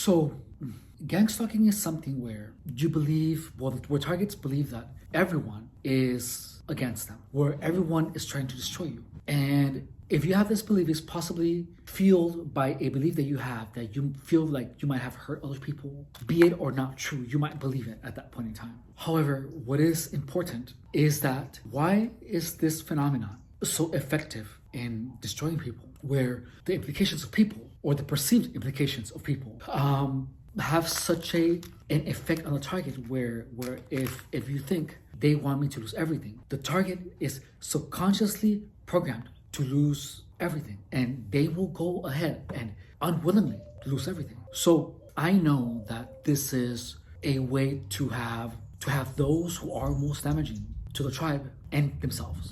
So, gang stalking is something where you believe, where targets believe that everyone is against them, where everyone is trying to destroy you. And if you have this belief, it's possibly fueled by a belief that you have, that you feel like you might have hurt other people, be it or not true, you might believe it at that point in time. However, what is important is that why is this phenomenon so effective in destroying people, where the implications of people, or the perceived implications of people, have such an effect on the target, where if you think they want me to lose everything, the target is subconsciously programmed to lose everything, and they will go ahead and unwillingly lose everything. So I know that this is a way to have those who are most damaging to the tribe and themselves.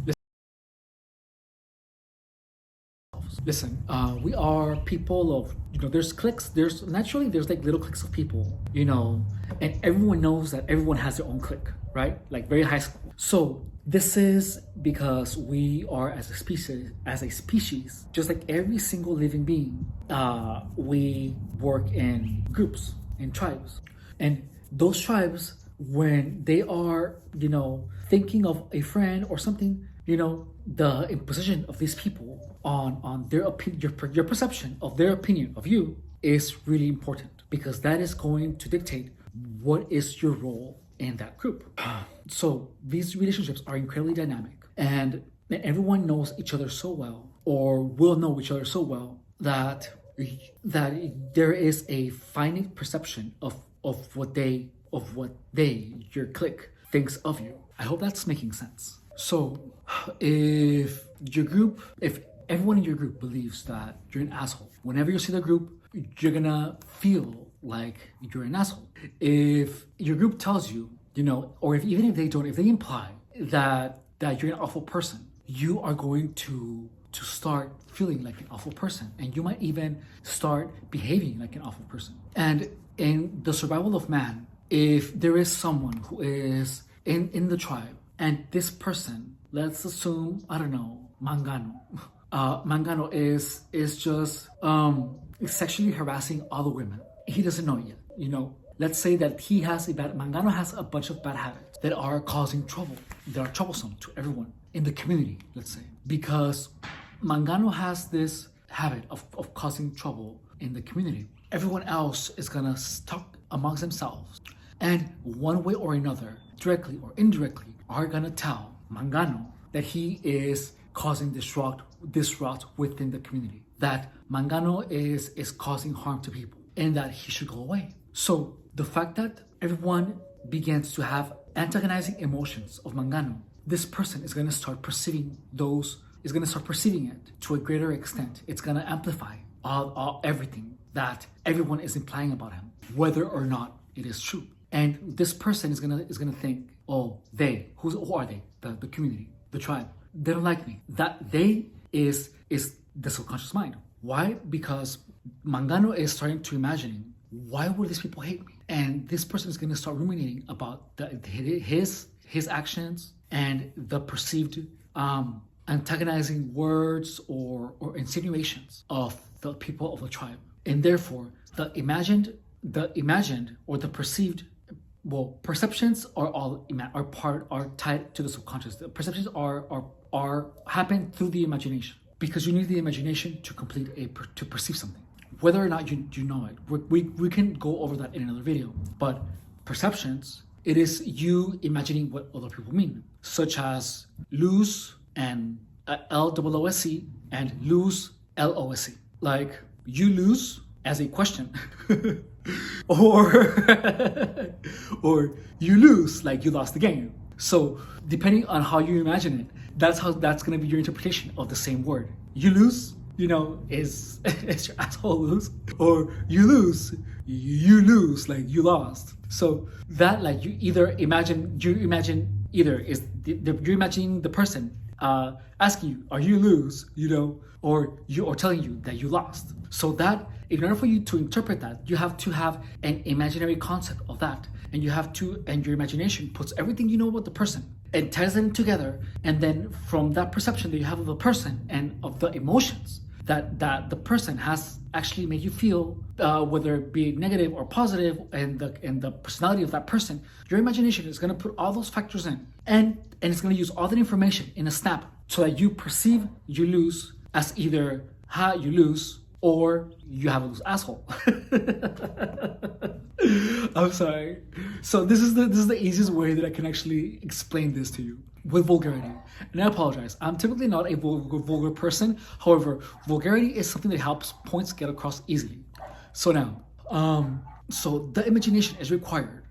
Listen, we are people of, there's cliques, there's like little cliques of people, and everyone knows that everyone has their own clique, right? Like very high school. So this is because we are as a species, just like every single living being, we work in groups, in tribes. And those tribes, when they are, thinking of a friend or something, the imposition of these people on their opinion, your perception of their opinion of you is really important, because that is going to dictate what is your role in that group. So these relationships are incredibly dynamic, and everyone knows each other so well, or will know each other so well, that there is a finite perception of what your clique thinks of you. I hope that's making sense. So if everyone in your group believes that you're an asshole, whenever you see the group, you're gonna feel like you're an asshole. If your group tells you, or even if they don't, if they imply that you're an awful person, you are going to start feeling like an awful person, and you might even start behaving like an awful person. And in the survival of man, if there is someone who is in the tribe, and this person, let's assume, I don't know, Mangano. Mangano is just sexually harassing other women. He doesn't know it yet. Let's say that Mangano has a bunch of bad habits that are causing trouble, that are troublesome to everyone in the community, let's say. Because Mangano has this habit of causing trouble in the community. Everyone else is gonna talk amongst themselves, and one way or another, directly or indirectly, are gonna tell Mangano that he is causing disrupt within the community, that Mangano is causing harm to people, and that he should go away. So the fact that everyone begins to have antagonizing emotions of Mangano, this person is gonna start perceiving it to a greater extent. It's gonna amplify everything that everyone is implying about him, whether or not it is true. And this person is gonna think, oh, who are they? The community, the tribe. They don't like me. That they is the subconscious mind. Why? Because Mangano is starting to imagine, why would these people hate me? And this person is gonna start ruminating about his actions and the perceived antagonizing words or insinuations of the people of the tribe. And therefore, the imagined or the perceived, perceptions are tied to the subconscious. The perceptions are happen through the imagination, because you need the imagination to to perceive something, whether or not you know it. We can go over that in another video. But perceptions, it is you imagining what other people mean, such as lose and LOOSC and lose LOSC. Like, you lose as a question. or you lose like you lost the game. So depending on how you imagine it, that's going to be your interpretation of the same word. You lose, is your asshole lose? Or you lose like you lost. So that, like, you're imagining the person asking you, are you lose, or telling you that you lost. So that, in order for you to interpret that, you have to have an imaginary concept of that, and your imagination puts everything you know about the person and ties them together, and then from that perception that you have of the person and of the emotions that the person has actually made you feel, whether it be negative or positive, and the personality of that person, your imagination is going to put all those factors in, and it's going to use all that information in a snap so that you perceive you lose as either you lose or you have a loose asshole. I'm sorry. So this is the easiest way that I can actually explain this to you with vulgarity. And I apologize. I'm typically not a vulgar person. However, vulgarity is something that helps points get across easily. So now, so the imagination is required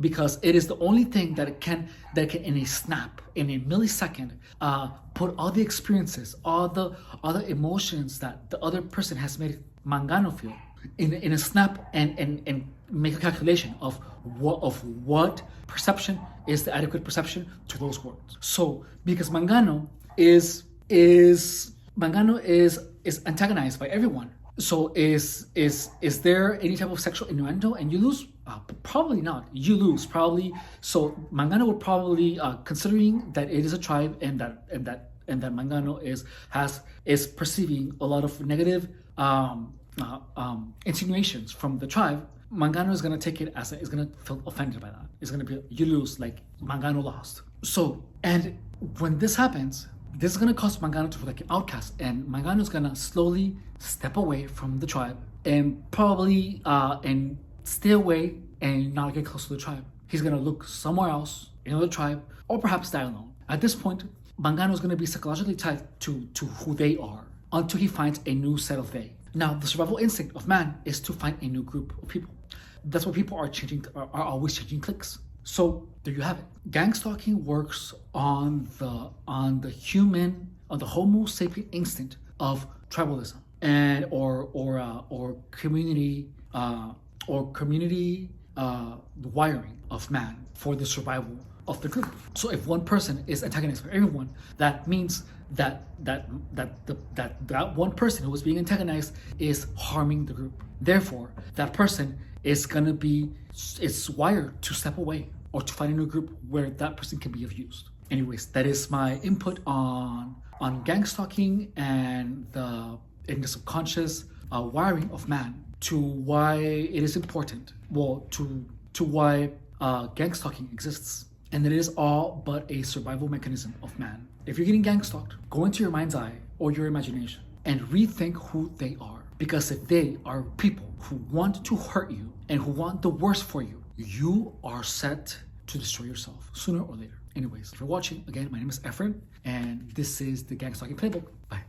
because it is the only thing that can in a snap, in a millisecond, put all the experiences, all the emotions that the other person has made Mangano feel in a snap, and make a calculation of what perception is the adequate perception to those words. So because Mangano is antagonized by everyone. So is there any type of sexual innuendo and you lose? Probably not. You lose probably. So Mangano would probably, considering that it is a tribe and that Mangano is perceiving a lot of negative insinuations from the tribe. Mangano is going to take it as is going to feel offended by that. It's going to be, you lose, like Mangano lost. So, and when this happens, this is going to cause Mangano to feel like an outcast, and Mangano is going to slowly step away from the tribe and probably and stay away and not get close to the tribe. He's going to look somewhere else in another tribe, or perhaps die alone. At this point, Mangano is going to be psychologically tied to who they are until he finds a new set of they. Now, the survival instinct of man is to find a new group of people. That's why people are always changing cliques. So there you have it. Gang stalking works on the Homo sapien instinct of tribalism and or community wiring of man for the survival of the group. So if one person is antagonized by everyone, that means that one person who is being antagonized is harming the group. Therefore, that person is gonna be, it's wired to step away or to find a new group where that person can be of use. Anyways, that is my input on gang stalking and the subconscious wiring of man to why it is important. Well, to why gang stalking exists. And it is all but a survival mechanism of man. If you're getting gang stalked, go into your mind's eye or your imagination and rethink who they are. Because if they are people who want to hurt you and who want the worst for you, you are set to destroy yourself sooner or later. Anyways, if you're watching, again, my name is Efren, and this is the Gang Stalking Playbook. Bye.